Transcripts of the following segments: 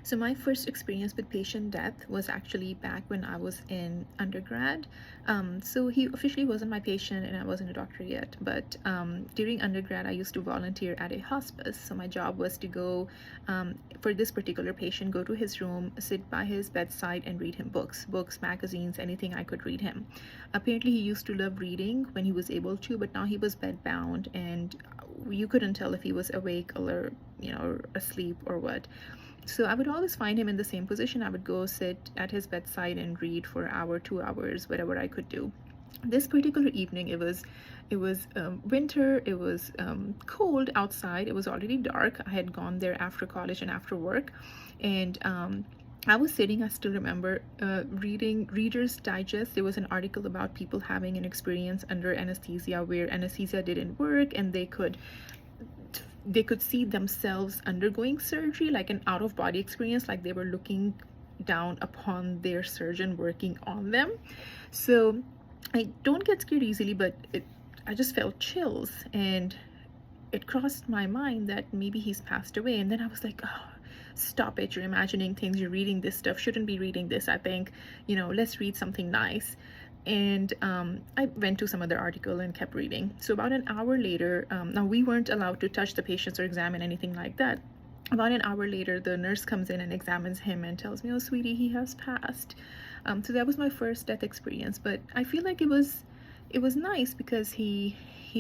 So my first experience with patient death was actually back when I was in undergrad. So he officially wasn't my patient and I wasn't a doctor yet, but during undergrad I used to volunteer at a hospice. So my job was to go, for this particular patient, go to his room, sit by his bedside and read him books, magazines, anything I could read him. Apparently he used to love reading when he was able to, but now he was bedbound and you couldn't tell if he was awake or or asleep or what. So I would always find him in the same position. I would go sit at his bedside and read for an hour, 2 hours, whatever I could do. This particular evening, it was winter. It was cold outside. It was already dark. I had gone there after college and after work, and I was sitting, I still remember, reading Reader's Digest. There was an article about people having an experience under anesthesia where anesthesia didn't work and they could see themselves undergoing surgery, like an out of body experience, like they were looking down upon their surgeon working on them. So I don't get scared easily, but I just felt chills, and it crossed my mind that maybe he's passed away. And then I was like, oh, stop it, you're imagining things, you're reading this stuff, shouldn't be reading this. I think, let's read something nice. And I went to some other article and kept reading. So about an hour later, now we weren't allowed to touch the patients or examine anything like that. About an hour later, the nurse comes in and examines him and tells me, oh sweetie, he has passed. So that was my first death experience, but I feel like it was nice because he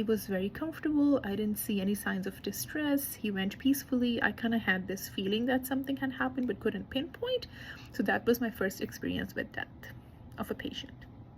was very comfortable. I didn't see any signs of distress. He went peacefully. I kind of had this feeling that something had happened but couldn't pinpoint. So that was my first experience with death of a patient.